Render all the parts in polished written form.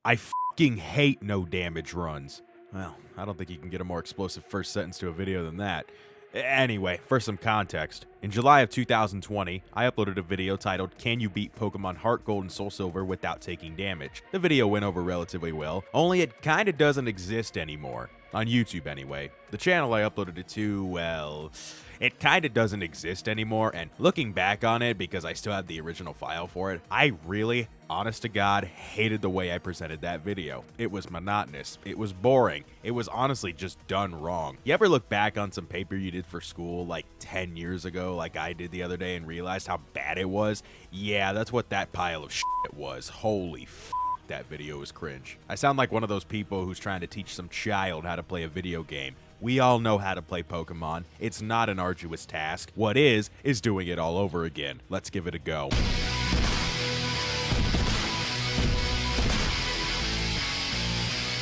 I fucking hate no damage runs. Well, I don't think you can get a more explosive first sentence to a video than that. Anyway, for some context, in July of 2020, I uploaded a video titled, "Can you beat Pokemon HeartGold and SoulSilver without taking damage?" The video went over relatively well, only it kinda doesn't exist anymore. On YouTube anyway. The channel I uploaded it to, well, it kinda doesn't exist anymore, and looking back on it, because I still have the original file for it, I really, honest to God, hated the way I presented that video. It was monotonous. It was boring. It was honestly just done wrong. You ever look back on some paper you did for school like 10 years ago, like I did the other day, and realized how bad it was? Yeah, that's what that pile of shit was. Holy that video was cringe. I sound like one of those people who's trying to teach some child how to play a video game. We all know how to play Pokemon. It's not an arduous task. What is doing it all over again. Let's give it a go.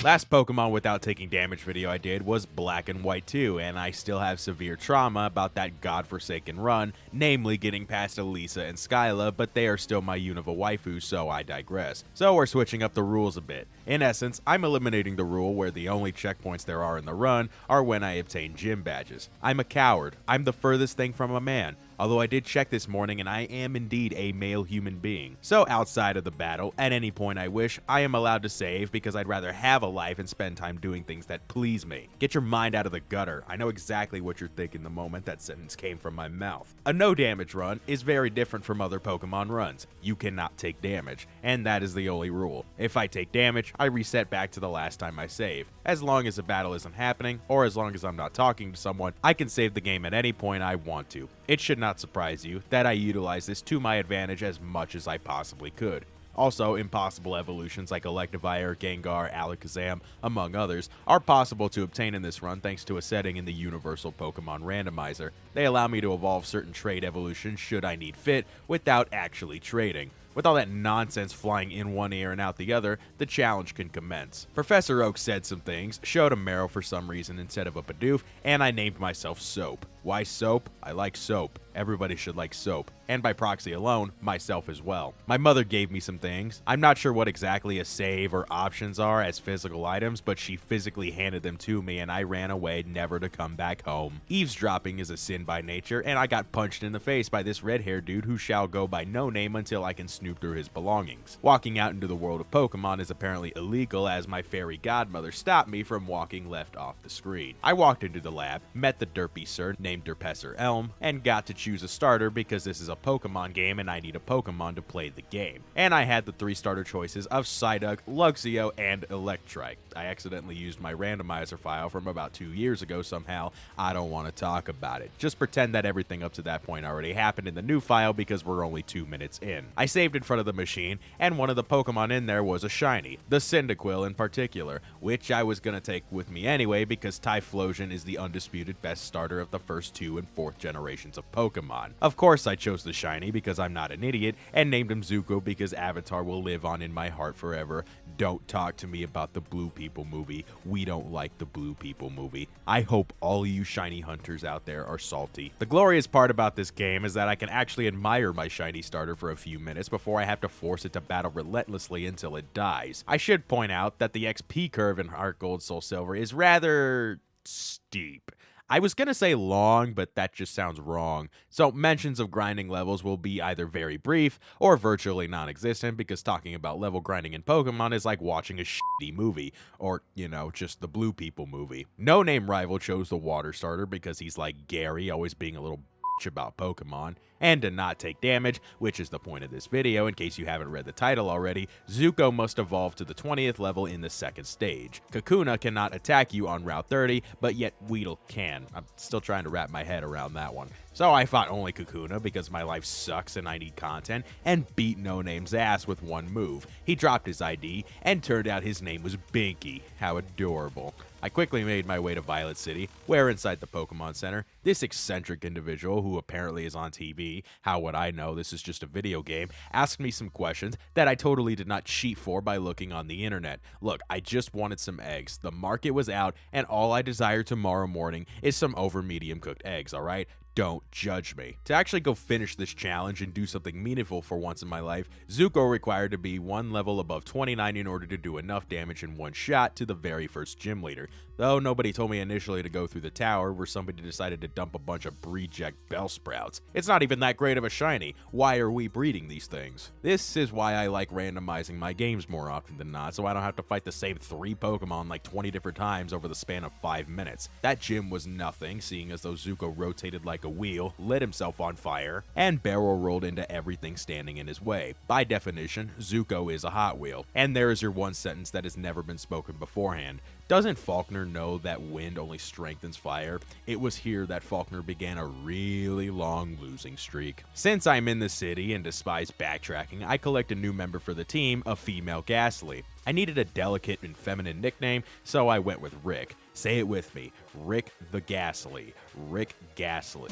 Last Pokemon without taking damage video I did was Black and White 2, and I still have severe trauma about that godforsaken run, namely getting past Elisa and Skyla, but they are still my Unova waifu, so I digress. So we're switching up the rules a bit. In essence, I'm eliminating the rule where the only checkpoints there are in the run are when I obtain gym badges. I'm a coward. I'm the furthest thing from a man. Although I did check this morning and I am indeed a male human being. So outside of the battle, at any point I wish, I am allowed to save because I'd rather have a life and spend time doing things that please me. Get your mind out of the gutter. I know exactly what you're thinking the moment that sentence came from my mouth. A no damage run is very different from other Pokemon runs. You cannot take damage, and that is the only rule. If I take damage, I reset back to the last time I saved. As long as a battle isn't happening, or as long as I'm not talking to someone, I can save the game at any point I want to. It should not surprise you that I utilize this to my advantage as much as I possibly could. Also, impossible evolutions like Electivire, Gengar, Alakazam, among others, are possible to obtain in this run thanks to a setting in the Universal Pokemon Randomizer. They allow me to evolve certain trait evolutions should I need fit, without actually trading. With all that nonsense flying in one ear and out the other, the challenge can commence. Professor Oak said some things, showed a marrow for some reason instead of a Bidoof, and I named myself Soap. Why soap? I like soap. Everybody should like soap. And by proxy alone, myself as well. My mother gave me some things. I'm not sure what exactly a save or options are as physical items, but she physically handed them to me and I ran away never to come back home. Eavesdropping is a sin by nature, and I got punched in the face by this red-haired dude who shall go by no name until I can snoop through his belongings. Walking out into the world of Pokemon is apparently illegal as my fairy godmother stopped me from walking left off the screen. I walked into the lab, met the derpy sir named Derpessor Elm, and got to choose a starter because this is a Pokemon game and I need a Pokemon to play the game. And I had the 3 starter choices of Psyduck, Luxio, and Electrike. I accidentally used my randomizer file from about 2 years ago somehow. I don't want to talk about it. Just pretend that everything up to that point already happened in the new file because we're only 2 minutes in. I saved in front of the machine, and one of the Pokemon in there was a shiny, the Cyndaquil in particular, which I was going to take with me anyway because Typhlosion is the undisputed best starter of the first 2 and 4th generations of Pokemon. Of course I chose the shiny because I'm not an idiot, and named him Zuko because Avatar will live on in my heart forever. Don't talk to me about the Blue People movie. We don't like the Blue People movie. I hope all you shiny hunters out there are salty. The glorious part about this game is that I can actually admire my shiny starter for a few minutes before I have to force it to battle relentlessly until it dies. I should point out that the XP curve in HeartGold SoulSilver is rather steep. I was gonna say long, but that just sounds wrong. So mentions of grinding levels will be either very brief or virtually non-existent because talking about level grinding in Pokemon is like watching a shitty movie, or, you know, just the Blue People movie. No Name Rival chose the water starter because he's like Gary, always being a little about Pokemon, and to not take damage, which is the point of this video in case you haven't read the title already. Zuko must evolve to the 20th level in the 2nd stage. Kakuna cannot attack you on Route 30, but yet Weedle can. I'm still trying to wrap my head around that one. So I fought only Kakuna because my life sucks and I need content, and beat No Name's ass with one move. He dropped his ID, and turned out his name was Binky. How adorable. I quickly made my way to Violet City, where inside the Pokemon Center, this eccentric individual, who apparently is on TV, how would I know, this is just a video game, asked me some questions that I totally did not cheat for by looking on the internet. Look, I just wanted some eggs. The market was out, and all I desire tomorrow morning is some over medium cooked eggs, alright? don't judge me. To actually go finish this challenge and do something meaningful for once in my life, Zuko required to be one level above 29 in order to do enough damage in one shot to the very first gym leader, though nobody told me initially to go through the tower where somebody decided to dump a bunch of reject Bellsprouts. It's not even that great of a shiny. Why are we breeding these things? This is why I like randomizing my games more often than not, so I don't have to fight the same 3 Pokemon like 20 different times over the span of 5 minutes. That gym was nothing, seeing as though Zuko rotated like a wheel, lit himself on fire, and barrel rolled into everything standing in his way. By definition, Zuko is a Hot Wheel. And there is your one sentence that has never been spoken beforehand. Doesn't Faulkner know that wind only strengthens fire? It was here that Faulkner began a really long losing streak. Since I'm in the city and despise backtracking, I collect a new member for the team, a female Ghastly. I needed a delicate and feminine nickname, so I went with Rick. Say it with me, Rick the Ghastly. Rick Ghastly.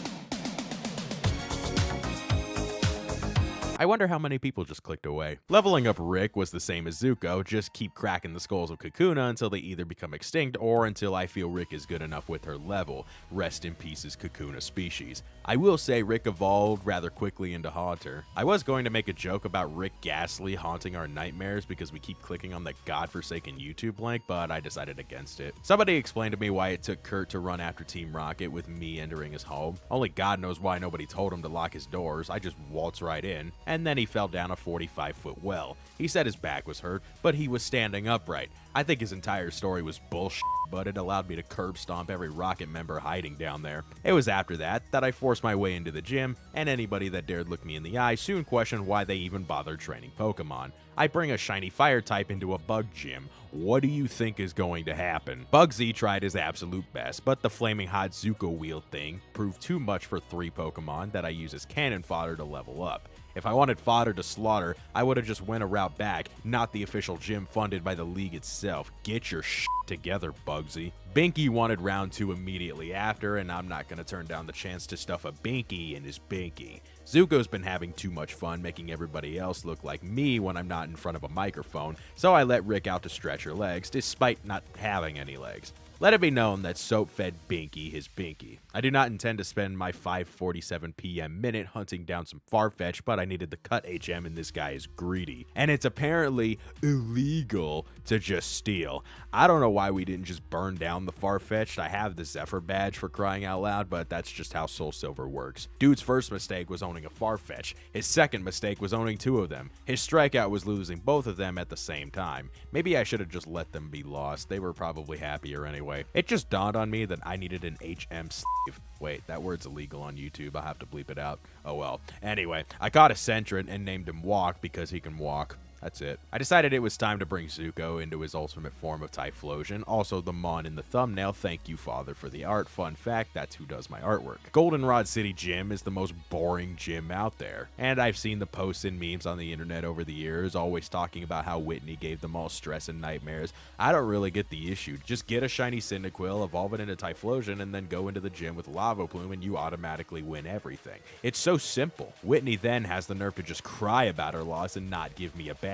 I wonder how many people just clicked away. Leveling up Rick was the same as Zuko, just keep cracking the skulls of Kakuna until they either become extinct or until I feel Rick is good enough with her level. Rest in pieces, Kakuna species. I will say Rick evolved rather quickly into Haunter. I was going to make a joke about Rick Ghastly haunting our nightmares because we keep clicking on the godforsaken YouTube link, but I decided against it. Somebody explained to me why it took Kurt to run after Team Rocket with me entering his home. Only God knows why nobody told him to lock his doors. I just waltzed right in, and then he fell down a 45-foot well. He said his back was hurt, but he was standing upright. I think his entire story was bullshit, but it allowed me to curb stomp every Rocket member hiding down there. It was after that I forced my way into the gym, and anybody that dared look me in the eye soon questioned why they even bothered training Pokemon. I bring a shiny fire type into a bug gym. What do you think is going to happen? Bugsy tried his absolute best, but the flaming hot Zuko wheel thing proved too much for 3 Pokemon that I use as cannon fodder to level up. If I wanted fodder to slaughter, I would have just went a route back, not the official gym funded by the league itself. Get your shit together, Bugsy. Binky wanted round 2 immediately after, and I'm not gonna turn down the chance to stuff a Binky in his Binky. Zuko's been having too much fun making everybody else look like me when I'm not in front of a microphone, so I let Rick out to stretch her legs, despite not having any legs. Let it be known that Soap fed Binky his Binky. I do not intend to spend my 5:47 p.m. minute hunting down some Farfetch, but I needed the cut HM and this guy is greedy. And it's apparently illegal to just steal. I don't know why we didn't just burn down the Farfetch'd. I have the Zephyr badge for crying out loud, but that's just how SoulSilver works. Dude's first mistake was owning a Farfetch. His second mistake was owning 2 of them. His strikeout was losing both of them at the same time. Maybe I should have just let them be lost. They were probably happier anyway. It just dawned on me that I needed an HM sleeve. Wait, that word's illegal on YouTube. I'll have to bleep it out. Oh well. Anyway, I caught a Sentrant and named him Walk because he can walk. That's it. I decided it was time to bring Zuko into his ultimate form of Typhlosion. Also, the Mon in the thumbnail. Thank you, Father, for the art. Fun fact, that's who does my artwork. Goldenrod City Gym is the most boring gym out there. And I've seen the posts and memes on the internet over the years, always talking about how Whitney gave them all stress and nightmares. I don't really get the issue. Just get a shiny Cyndaquil, evolve it into Typhlosion, and then go into the gym with Lava Plume and you automatically win everything. It's so simple. Whitney then has the nerve to just cry about her loss and not give me a badge.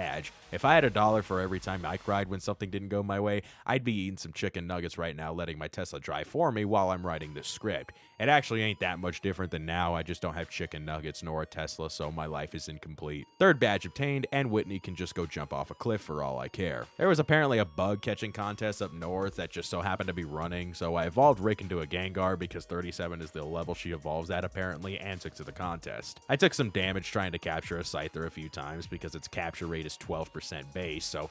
If I had $1 for every time I cried when something didn't go my way, I'd be eating some chicken nuggets right now, letting my Tesla drive for me while I'm writing this script. It actually ain't that much different than now. I just don't have chicken nuggets nor a Tesla, so my life is incomplete. 3rd badge obtained, and Whitney can just go jump off a cliff for all I care. There was apparently a bug catching contest up north that just so happened to be running, so I evolved Rick into a Gengar because 37 is the level she evolves at apparently, and took to the contest. I took some damage trying to capture a Scyther a few times because its capture rate is 12% base, so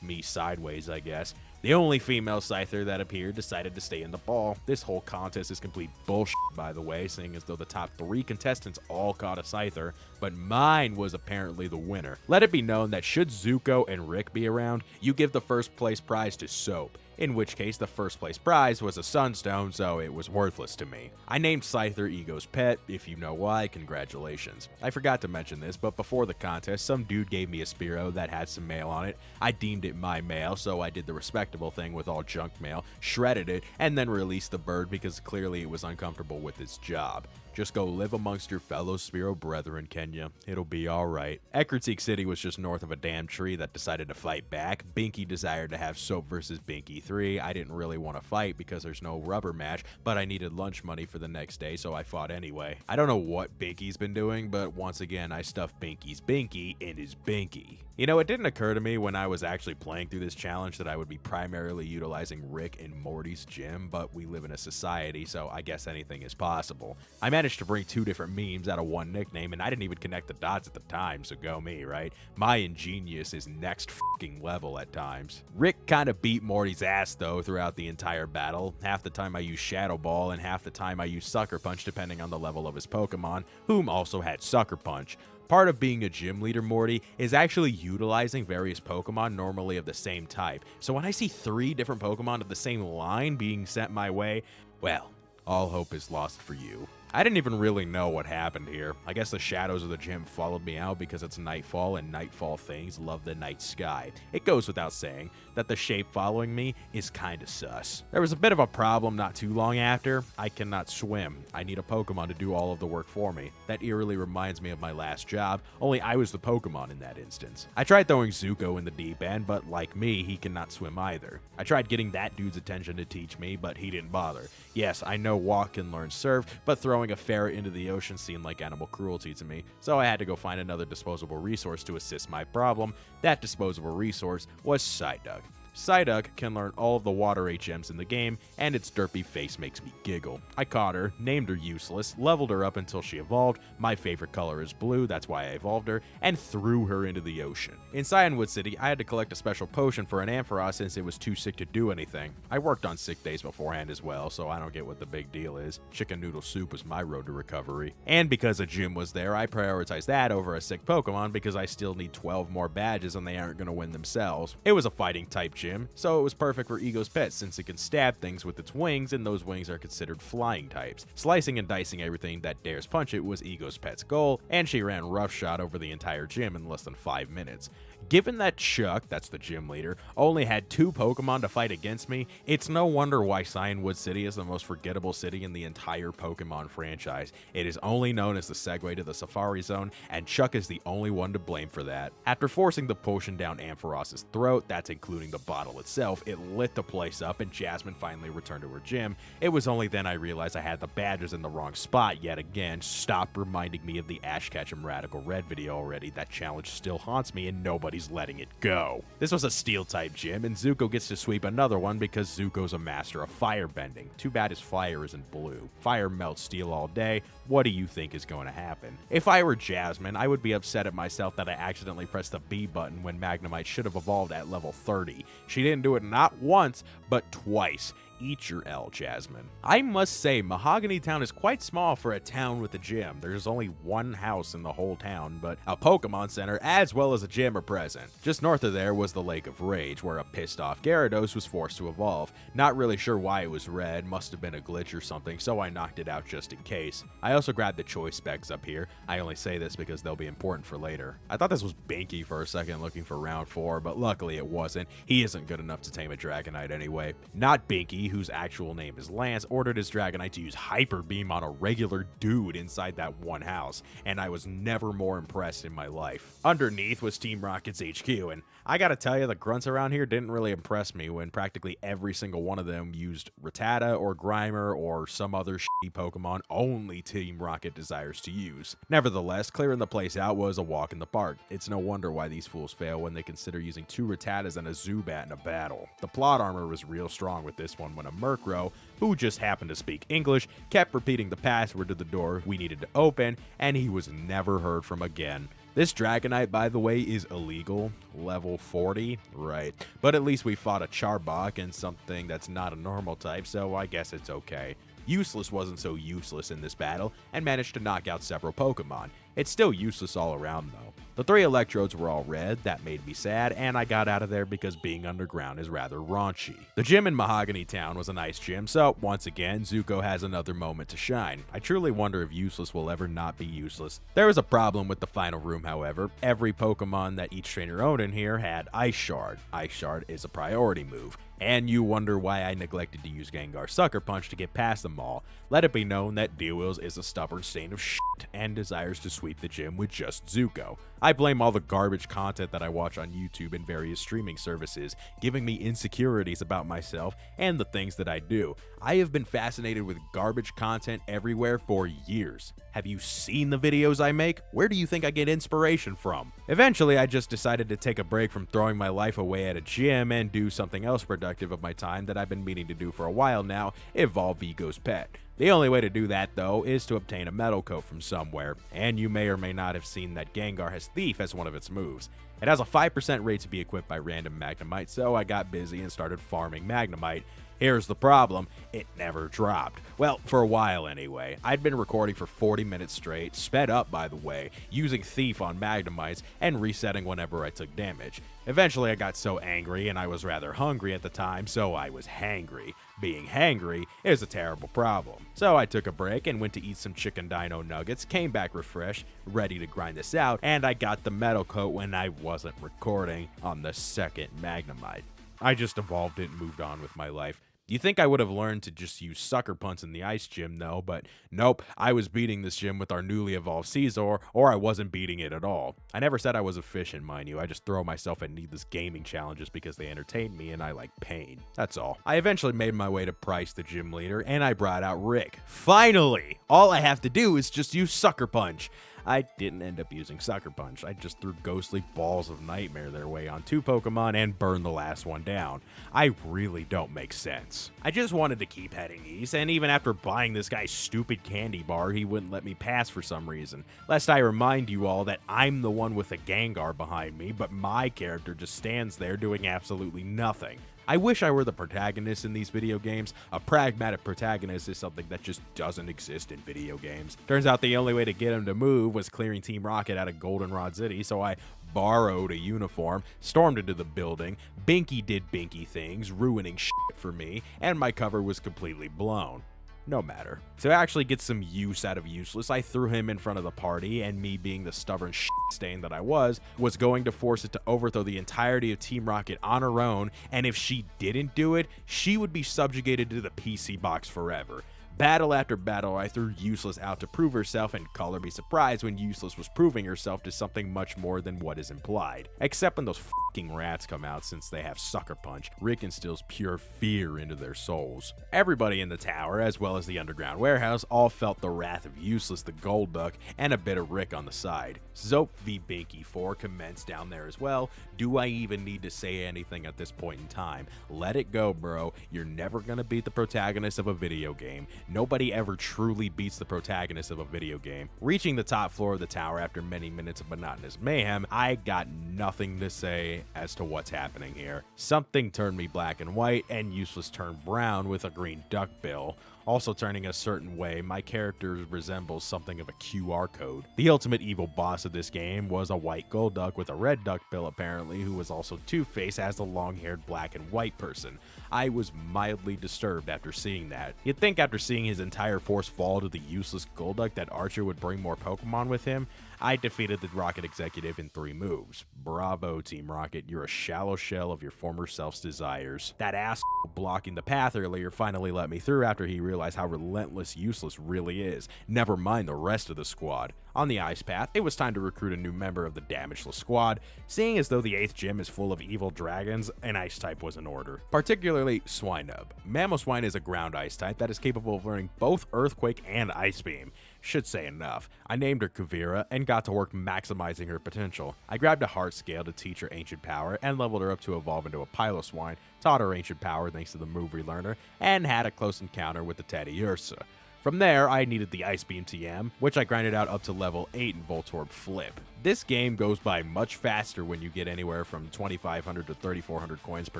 me sideways, I guess. The only female Scyther that appeared decided to stay in the ball. This whole contest is complete bullshit, by the way, seeing as though the top 3 contestants all caught a Scyther, but mine was apparently the winner. Let it be known that should Zuko and Rick be around, you give the first place prize to Soap, in which case the first place prize was a Sunstone, so it was worthless to me. I named Scyther Ego's pet. If you know why, congratulations. I forgot to mention this, but before the contest, some dude gave me a Spearow that had some mail on it. I deemed it my mail, so I did the respectable thing with all junk mail, shredded it, and then released the bird because clearly it was uncomfortable with its job. Just go live amongst your fellow Spearow brethren, Kenya. It'll be alright. GlitchxCity was just north of a damn tree that decided to fight back. Binky desired to have Soap versus Binky 3. I didn't really want to fight because there's no rubber match, but I needed lunch money for the next day, so I fought anyway. I don't know what Binky's been doing, but once again, I stuffed Binky's Binky in his Binky. You know, it didn't occur to me when I was actually playing through this challenge that I would be primarily utilizing Rick and Morty's gym, but we live in a society, so I guess anything is possible. I managed to bring 2 different memes out of one nickname, and I didn't even connect the dots at the time, so go me, right? My ingenious is next fucking level at times. Rick kind of beat Morty's ass, though, throughout the entire battle. Half the time I used Shadow Ball, and half the time I used Sucker Punch, depending on the level of his Pokemon, whom also had Sucker Punch. Part of being a gym leader, Morty, is actually utilizing various Pokemon normally of the same type. So when I see 3 different Pokemon of the same line being sent my way, well, all hope is lost for you. I didn't even really know what happened here. I guess the shadows of the gym followed me out because it's nightfall and nightfall things love the night sky. It goes without saying that the shape following me is kinda sus. There was a bit of a problem not too long after. I cannot swim. I need a Pokemon to do all of the work for me. That eerily reminds me of my last job, only I was the Pokemon in that instance. I tried throwing Zuko in the deep end, but like me, he cannot swim either. I tried getting that dude's attention to teach me, but he didn't bother. Yes, I know walk can learn surf, but throwing a ferret into the ocean seemed like animal cruelty to me, so I had to go find another disposable resource to assist my problem. That disposable resource was Psyduck. Psyduck can learn all of the water HMs in the game, and its derpy face makes me giggle. I caught her, named her Useless, leveled her up until she evolved, my favorite color is blue, that's why I evolved her, and threw her into the ocean. In Cyanwood City, I had to collect a special potion for an Ampharos since it was too sick to do anything. I worked on sick days beforehand as well, so I don't get what the big deal is. Chicken noodle soup was my road to recovery. And because a gym was there, I prioritized that over a sick Pokemon because I still need 12 more badges and they aren't going to win themselves. It was a fighting type gym, so it was perfect for Ego's pet since it can stab things with its wings, and those wings are considered flying types. Slicing and dicing everything that dares punch it was Ego's pet's goal, and she ran roughshod over the entire gym in less than 5 minutes. Given that Chuck, that's the gym leader, only had 2 Pokemon to fight against me, it's no wonder why Cyanwood City is the most forgettable city in the entire Pokemon franchise. It is only known as the segue to the Safari Zone, and Chuck is the only one to blame for that. After forcing the potion down Ampharos's throat, that's including the bottle itself, it lit the place up and Jasmine finally returned to her gym. It was only then I realized I had the badges in the wrong spot yet again. Stop reminding me of the Ash Ketchum Radical Red video already. That challenge still haunts me and nobody's letting it go. This was a steel type gym and Zuko gets to sweep another one because Zuko's a master of fire bending. Too bad his fire isn't blue. Fire melts steel all day. What do you think is going to happen? If I were Jasmine, I would be upset at myself that I accidentally pressed the B button when Magnemite should have evolved at level 30. She didn't do it not once, but twice. Eat your L, Jasmine. I must say, Mahogany Town is quite small for a town with a gym. There's only one house in the whole town, but a Pokemon Center as well as a gym are present. Just north of there was the Lake of Rage, where a pissed off Gyarados was forced to evolve. Not really sure why it was red, must have been a glitch or something, so I knocked it out just in case. I also grabbed the choice specs up here. I only say this because they'll be important for later. I thought this was Binky for a second looking for round 4, but luckily it wasn't. He isn't good enough to tame a Dragonite anyway. Not Binky, whose actual name is Lance, ordered his Dragonite to use Hyper Beam on a regular dude inside that one house, and I was never more impressed in my life. Underneath was Team Rocket's HQ, and I gotta tell you, the grunts around here didn't really impress me when practically every single one of them used Rattata or Grimer or some other shitty Pokemon only Team Rocket desires to use. Nevertheless, clearing the place out was a walk in the park. It's no wonder why these fools fail when they consider using 2 Rattatas and a Zubat in a battle. The plot armor was real strong with this one when a Murkrow, who just happened to speak English, kept repeating the password to the door we needed to open, and he was never heard from again. This Dragonite, by the way, is illegal. Level 40, right. But at least we fought a Charbok and something that's not a normal type, so I guess it's okay. Useless wasn't so useless in this battle, and managed to knock out several Pokemon. It's still useless all around though. The 3 electrodes were all red, that made me sad, and I got out of there because being underground is rather raunchy. The gym in Mahogany Town was a nice gym, so once again, Zuko has another moment to shine. I truly wonder if Useless will ever not be useless. There was a problem with the final room, however. Every Pokemon that each trainer owned in here had Ice Shard. Ice Shard is a priority move. And you wonder why I neglected to use Gengar's Sucker Punch to get past them all. Let it be known that Deelwheels is a stubborn stain of shit and desires to sweep the gym with just Zuko. I blame all the garbage content that I watch on YouTube and various streaming services, giving me insecurities about myself and the things that I do. I have been fascinated with garbage content everywhere for years. Have you seen the videos I make? Where do you think I get inspiration from? Eventually, I just decided to take a break from throwing my life away at a gym and do something else productive of my time that I've been meaning to do for a while now, evolve Vigo's pet. The only way to do that, though, is to obtain a metal coat from somewhere, and you may or may not have seen that Gengar has Thief as one of its moves. It has a 5% rate to be equipped by random Magnemite, so I got busy and started farming Magnemite. Here's the problem, it never dropped. Well, for a while anyway. I'd been recording for 40 minutes straight, sped up by the way, using Thief on Magnemites, and resetting whenever I took damage. Eventually I got so angry, and I was rather hungry at the time, so I was hangry. Being hangry is a terrible problem. So I took a break and went to eat some chicken dino nuggets, came back refreshed, ready to grind this out, and I got the metal coat when I wasn't recording on the second Magnemite. I just evolved it and moved on with my life. You'd think I would have learned to just use Sucker Punch in the ice gym though, but nope, I was beating this gym with our newly evolved Caesar, or I wasn't beating it at all. I never said I was efficient, mind you, I just throw myself at needless gaming challenges because they entertain me and I like pain. That's all. I eventually made my way to Price, the gym leader, and I brought out Rick. Finally! All I have to do is just use Sucker Punch. I didn't end up using Sucker Punch. I just threw ghostly balls of nightmare their way on 2 Pokemon and burned the last one down. I really don't make sense. I just wanted to keep heading east, and even after buying this guy's stupid candy bar, he wouldn't let me pass for some reason. Lest I remind you all that I'm the one with a Gengar behind me, but my character just stands there doing absolutely nothing. I wish I were the protagonist in these video games. A pragmatic protagonist is something that just doesn't exist in video games. Turns out the only way to get him to move was clearing Team Rocket out of Goldenrod City, so I borrowed a uniform, stormed into the building, Binky did Binky things, ruining shit for me, and my cover was completely blown. No matter. To actually get some use out of Useless, I threw him in front of the party, and me being the stubborn shit stain that I was going to force it to overthrow the entirety of Team Rocket on her own, and if she didn't do it, she would be subjugated to the PC box forever. Battle after battle, I threw Useless out to prove herself, and color be surprised when Useless was proving herself to something much more than what is implied. Except when those fucking rats come out, since they have Sucker Punch, Rick instills pure fear into their souls. Everybody in the tower, as well as the underground warehouse, all felt the wrath of Useless the Golduck, and a bit of Rick on the side. Zope v Binky 4 commenced down there as well. Do I even need to say anything at this point in time? Let it go, bro. You're never gonna beat the protagonist of a video game. Nobody ever truly beats the protagonist of a video game. Reaching the top floor of the tower after many minutes of monotonous mayhem, I got nothing to say as to what's happening here. Something turned me black and white, and Useless turned brown with a green duckbill. Also turning a certain way, my character resembles something of a QR code. The ultimate evil boss of this game was a white Golduck with a red duckbill apparently, who was also Two-Face as the long-haired black and white person. I was mildly disturbed after seeing that. You'd think after seeing his entire force fall to the useless Golduck that Archer would bring more Pokemon with him. I defeated the Rocket Executive in 3 moves. Bravo, Team Rocket, you're a shallow shell of your former self's desires. That asshole blocking the path earlier finally let me through after he realized how relentless Useless really is, never mind the rest of the squad. On the ice path, it was time to recruit a new member of the Damageless squad. Seeing as though the 8th gym is full of evil dragons, an ice type was in order. Particularly Swinub. Mamoswine is a ground ice type that is capable of learning both Earthquake and Ice Beam. Should say enough. I named her Kavira and got to work maximizing her potential. I grabbed a heart scale to teach her ancient power and leveled her up to evolve into a Piloswine, taught her ancient power thanks to the move relearner, and had a close encounter with the Teddy Ursa. From there, I needed the Ice Beam TM, which I grinded out up to level 8 in Voltorb Flip. This game goes by much faster when you get anywhere from 2,500 to 3,400 coins per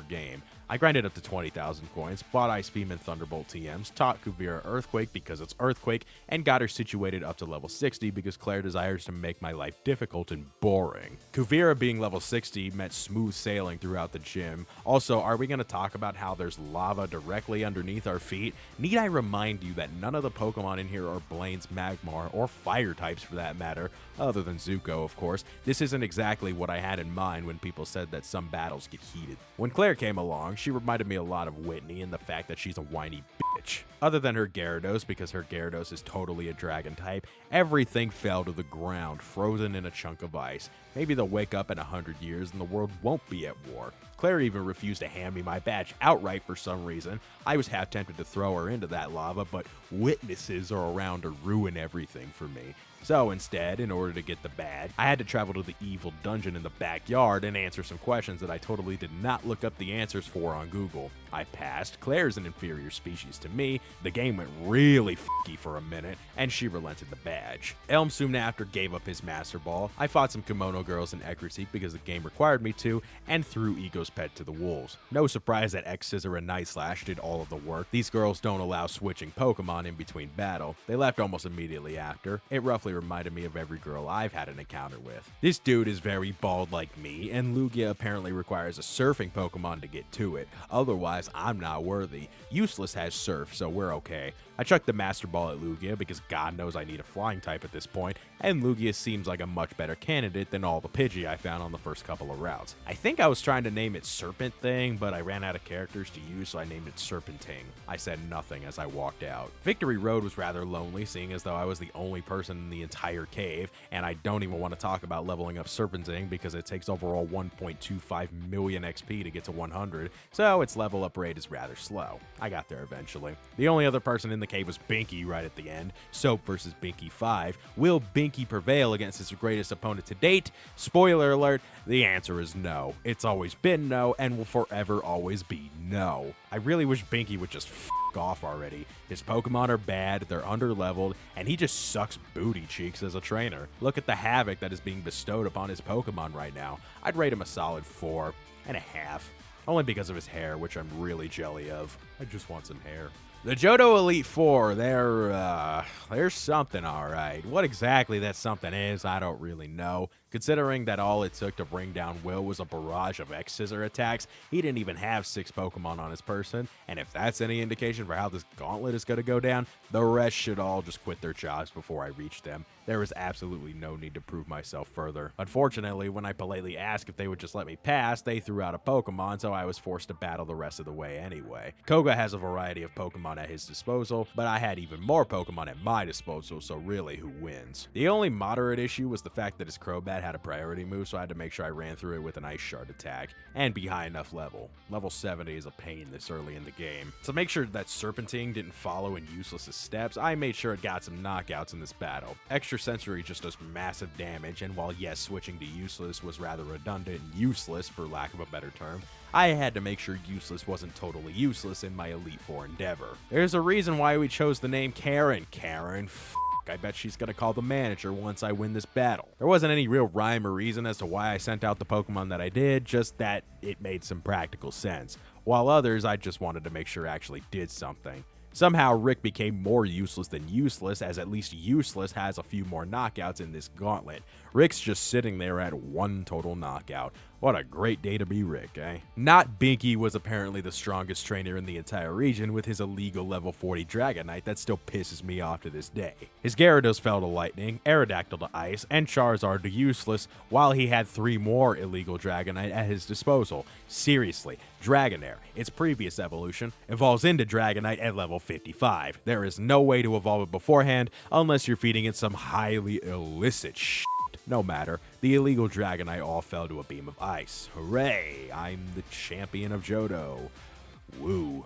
game. I grinded up to 20,000 coins, bought Ice Beam and Thunderbolt TMs, taught Kuvira Earthquake because it's Earthquake, and got her situated up to level 60 because Claire desires to make my life difficult and boring. Kuvira being level 60 meant smooth sailing throughout the gym. Also, are we going to talk about how there's lava directly underneath our feet? Need I remind you that none of the Pokemon in here are Blaine's Magmar, or fire types for that matter, other than Zuko, of course. This isn't exactly what I had in mind when people said that some battles get heated. When Claire came along, she reminded me a lot of Whitney in the fact that she's a whiny bitch. Other than her Gyarados, because her Gyarados is totally a dragon type, everything fell to the ground, frozen in a chunk of ice. Maybe they'll wake up in 100 years and the world won't be at war. Claire even refused to hand me my badge outright for some reason. I was half tempted to throw her into that lava, but witnesses are around to ruin everything for me. So instead, in order to get the badge, I had to travel to the evil dungeon in the backyard and answer some questions that I totally did not look up the answers for on Google. I passed. Claire's an inferior species to me. The game went really f***y for a minute, and she relented the badge. Elm soon after gave up his Master Ball. I fought some kimono girls in Ecruteak because the game required me to, and threw Ego's pet to the wolves. No surprise that X-Scissor and Night Slash did all of the work. These girls don't allow switching Pokemon in between battle. They left almost immediately after. It roughly reminded me of every girl I've had an encounter with. This dude is very bald like me, and Lugia apparently requires a surfing Pokemon to get to it. Otherwise, I'm not worthy. Useless has surf, so we're okay. I chucked the Master Ball at Lugia because God knows I need a flying type at this point, and Lugia seems like a much better candidate than all the Pidgey I found on the first couple of routes. I think I was trying to name it Serpent Thing, but I ran out of characters to use, so I named it Serpenting. I said nothing as I walked out. Victory Road was rather lonely, seeing as though I was the only person in the entire cave, and I don't even want to talk about leveling up Serpenting because it takes overall 1.25 million XP to get to 100, so its level up rate is rather slow. I got there eventually. The only other person in the cave was Binky right at the end. Soap versus Binky 5. Will Binky prevail against his greatest opponent to date? Spoiler alert, the answer is no. It's always been no, and will forever always be no. I really wish Binky would just f*** off already. His Pokemon are bad, they're underleveled, and he just sucks booty cheeks as a trainer. Look at the havoc that is being bestowed upon his Pokemon right now. I'd rate him a solid 4.5. Only because of his hair, which I'm really jelly of. I just want some hair. The Johto Elite Four, they're something alright. What exactly that something is, I don't really know. Considering that all it took to bring down Will was a barrage of X-Scissor attacks, he didn't even have 6 Pokemon on his person, and if that's any indication for how this gauntlet is going to go down, the rest should all just quit their jobs before I reach them. There was absolutely no need to prove myself further. Unfortunately, when I politely asked if they would just let me pass, they threw out a Pokemon, so I was forced to battle the rest of the way anyway. Koga has a variety of Pokemon at his disposal, but I had even more Pokemon at my disposal, so really, who wins? The only moderate issue was the fact that his Crobat had a priority move, so I had to make sure I ran through it with an Ice Shard attack, and be high enough level. Level 70 is a pain this early in the game. To make sure that Serpenting didn't follow in Useless's steps, I made sure it got some knockouts in this battle. Extra Sensory just does massive damage, and while yes, switching to Useless was rather redundant and useless for lack of a better term, I had to make sure Useless wasn't totally useless in my Elite Four endeavor. There's a reason why we chose the name Karen. Karen, I bet she's gonna call the manager once I win this battle. There wasn't any real rhyme or reason as to why I sent out the Pokemon that I did, just that it made some practical sense. While others, I just wanted to make sure actually did something. Somehow, Rick became more useless than useless, as at least Useless has a few more knockouts in this gauntlet. Rick's just sitting there at 1 total knockout. What a great day to be Rick, eh? Not Binky was apparently the strongest trainer in the entire region with his illegal level 40 Dragonite that still pisses me off to this day. His Gyarados fell to Lightning, Aerodactyl to Ice, and Charizard to Useless, while he had 3 more illegal Dragonite at his disposal. Seriously, Dragonair, its previous evolution, evolves into Dragonite at level 55. There is no way to evolve it beforehand unless you're feeding it some highly illicit shit. No matter, the illegal Dragonite all fell to a beam of ice. Hooray! I'm the champion of Johto. Woo.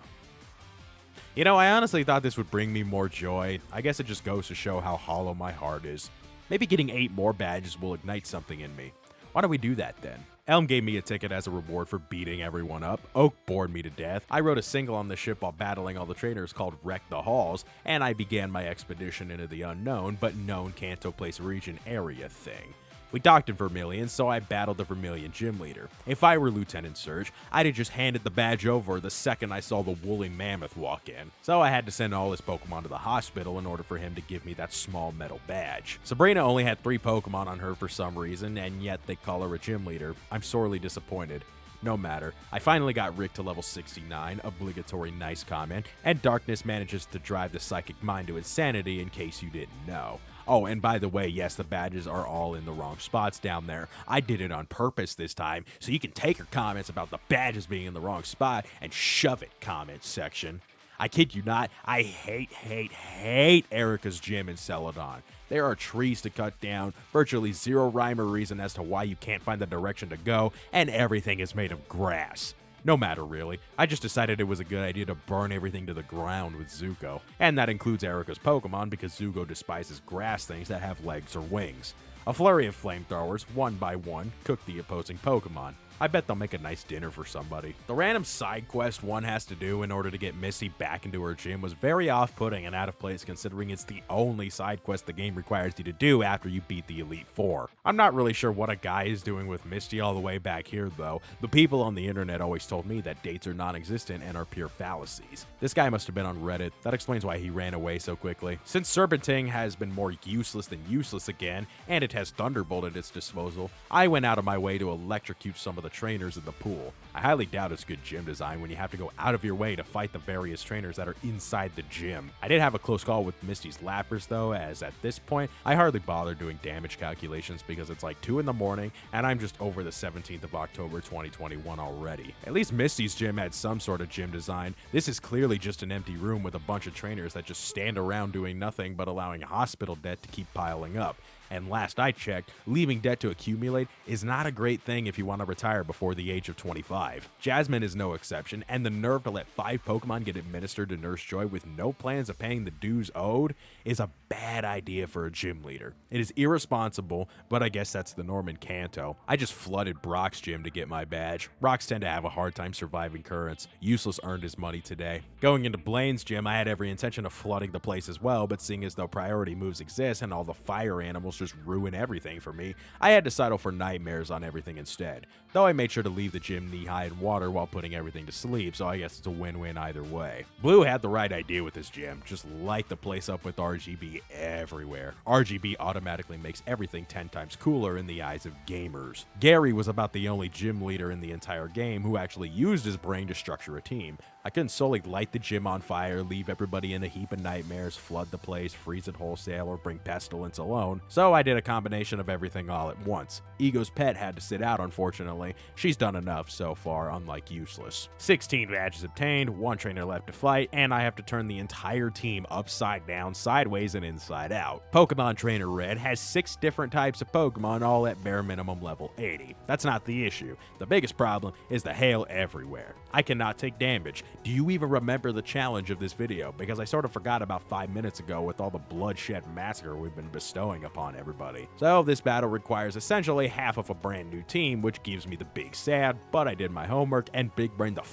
You know, I honestly thought this would bring me more joy. I guess it just goes to show how hollow my heart is. Maybe getting 8 more badges will ignite something in me. Why don't we do that then? Elm gave me a ticket as a reward for beating everyone up. Oak bored me to death. I wrote a single on the ship while battling all the trainers called Wreck the Halls, and I began my expedition into the unknown but known Kanto Place region area thing. We docked in Vermilion, so I battled the Vermilion gym leader. If I were Lieutenant Surge, I'd have just handed the badge over the second I saw the woolly mammoth walk in. So I had to send all his Pokemon to the hospital in order for him to give me that small metal badge. Sabrina only had 3 Pokemon on her for some reason, and yet they call her a gym leader. I'm sorely disappointed. No matter, I finally got Rick to level 69, obligatory nice comment, and Darkness manages to drive the Psychic Mind to insanity in case you didn't know. Oh, and by the way, yes, the badges are all in the wrong spots down there. I did it on purpose this time, so you can take her comments about the badges being in the wrong spot and shove it, comment section. I kid you not, I hate Erica's gym in Celadon. There are trees to cut down, virtually zero rhyme or reason as to why you can't find the direction to go, and everything is made of grass. No matter really, I just decided it was a good idea to burn everything to the ground with Zuko. And that includes Erica's Pokemon because Zuko despises grass things that have legs or wings. A flurry of flamethrowers, one by one, cook the opposing Pokemon. I bet they'll make a nice dinner for somebody. The random side quest one has to do in order to get Misty back into her gym was very off-putting and out of place considering it's the only side quest the game requires you to do after you beat the Elite Four. I'm not really sure what a guy is doing with Misty all the way back here though. The people on the internet always told me that dates are non-existent and are pure fallacies. This guy must have been on Reddit. That explains why he ran away so quickly. Since Serpentine has been more useless than useless again, and it has Thunderbolt at its disposal, I went out of my way to electrocute some of the trainers in the pool. I highly doubt it's good gym design when you have to go out of your way to fight the various trainers that are inside the gym. I did have a close call with Misty's Lapras though, as at this point, I hardly bother doing damage calculations because it's like 2 in the morning and I'm just over the 17th of October 2021 already. At least Misty's gym had some sort of gym design. This is clearly just an empty room with a bunch of trainers that just stand around doing nothing but allowing hospital debt to keep piling up. And last I checked, leaving debt to accumulate is not a great thing if you want to retire before the age of 25. Jasmine is no exception, and the nerve to let 5 Pokemon get administered to Nurse Joy with no plans of paying the dues owed is a bad idea for a gym leader. It is irresponsible, but I guess that's the norm in Kanto. I just flooded Brock's gym to get my badge. Rocks tend to have a hard time surviving currents. Useless earned his money today. Going into Blaine's gym, I had every intention of flooding the place as well, but seeing as though priority moves exist and all the fire animals just ruin everything for me, I had to settle for nightmares on everything instead. Though I made sure to leave the gym knee-high in water while putting everything to sleep, so I guess it's a win-win either way. Blue had the right idea with his gym, just light the place up with RGB everywhere. RGB automatically makes everything 10 times cooler in the eyes of gamers. Gary was about the only gym leader in the entire game who actually used his brain to structure a team. I couldn't solely light the gym on fire, leave everybody in a heap of nightmares, flood the place, freeze it wholesale, or bring pestilence alone, so I did a combination of everything all at once. Ego's pet had to sit out, unfortunately. She's done enough so far, unlike useless. 16 badges obtained, 1 trainer left to fight, and I have to turn the entire team upside down, sideways, and inside out. Pokemon Trainer Red has 6 different types of Pokemon, all at bare minimum level 80. That's not the issue. The biggest problem is the hail everywhere. I cannot take damage. Do you even remember the challenge of this video? Because I sort of forgot about 5 minutes ago with all the bloodshed massacre we've been bestowing upon everybody. So this battle requires essentially half of a brand new team, which gives me the big sad, but I did my homework and big brain the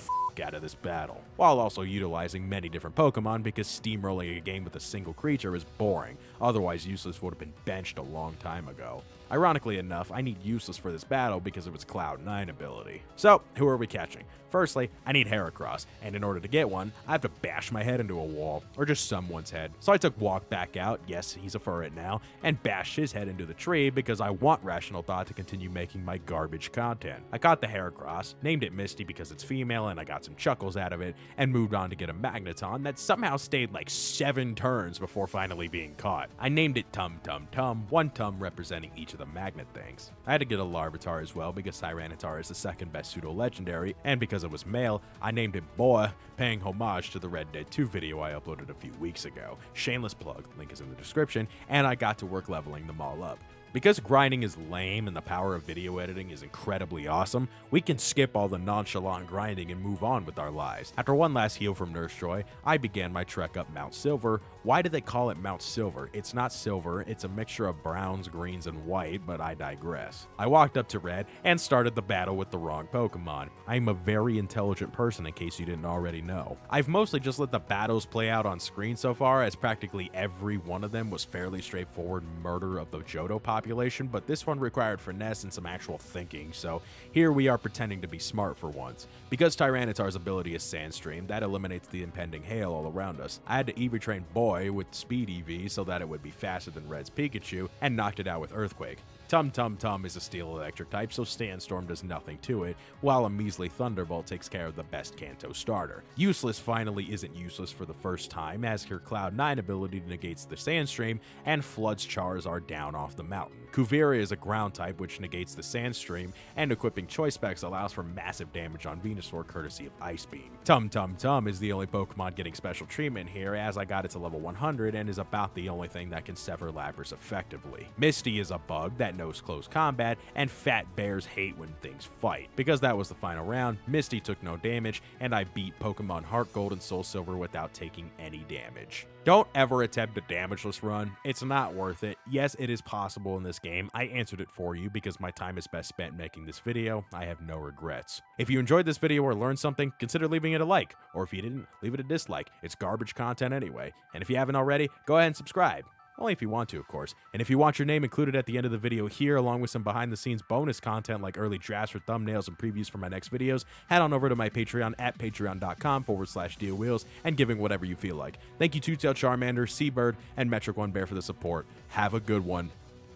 out of this battle, while also utilizing many different Pokemon because steamrolling a game with a single creature is boring, otherwise Useless would have been benched a long time ago. Ironically enough, I need Useless for this battle because of its Cloud 9 ability. So, who are we catching? Firstly, I need Heracross, and in order to get one, I have to bash my head into a wall, or just someone's head. So I took Walk back out, yes, he's a furret now, and bashed his head into the tree because I want Rational Thought to continue making my garbage content. I caught the Heracross, named it Misty because it's female and I got some chuckles out of it, and moved on to get a Magneton that somehow stayed like 7 turns before finally being caught. I named it Tum Tum Tum, 1 Tum representing each of the magnet things. I had to get a Larvitar as well because Tyranitar is the second best pseudo-legendary, and because it was male, I named it Boa, paying homage to the Red Dead 2 video I uploaded a few weeks ago. Shameless plug, link is in the description, and I got to work leveling them all up. Because grinding is lame and the power of video editing is incredibly awesome, we can skip all the nonchalant grinding and move on with our lives. After one last heal from Nurse Joy, I began my trek up Mount Silver. Why do they call it Mount Silver? It's not silver, it's a mixture of browns, greens, and white, but I digress. I walked up to Red and started the battle with the wrong Pokemon. I'm a very intelligent person in case you didn't already know. I've mostly just let the battles play out on screen so far, as practically every one of them was fairly straightforward murder of the Johto population population, but this one required finesse and some actual thinking, so here we are pretending to be smart for once. Because Tyranitar's ability is Sandstream, that eliminates the impending hail all around us. I had to EV train Boy with Speed EV so that it would be faster than Red's Pikachu, and knocked it out with Earthquake. Tum Tum Tum is a Steel Electric type, so Sandstorm does nothing to it, while a measly Thunderbolt takes care of the best Kanto starter. Useless finally isn't useless for the first time, as her Cloud 9 ability negates the Sandstream, and floods Charizard down off the mountain. Kuvira is a ground type which negates the Sandstream, and equipping Choice Specs allows for massive damage on Venusaur courtesy of Ice Beam. Tum Tum Tum is the only Pokemon getting special treatment here, as I got it to level 100 and is about the only thing that can sever Lapras effectively. Misty is a bug that knows close combat, and fat bears hate when things fight. Because that was the final round, Misty took no damage, and I beat Pokemon HeartGold and SoulSilver without taking any damage. Don't ever attempt a damageless run. It's not worth it. Yes, it is possible in this game. I answered it for you because my time is best spent making this video. I have no regrets. If you enjoyed this video or learned something, consider leaving it a like. Or if you didn't, leave it a dislike. It's garbage content anyway. And if you haven't already, go ahead and subscribe. Only if you want to, of course. And if you want your name included at the end of the video here, along with some behind-the-scenes bonus content like early drafts for thumbnails and previews for my next videos, head on over to my Patreon at patreon.com/Deelwheels and giving whatever you feel like. Thank you Two-Tailed Charmander, Seabird, and Metric One Bear for the support. Have a good one.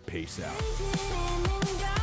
Peace out.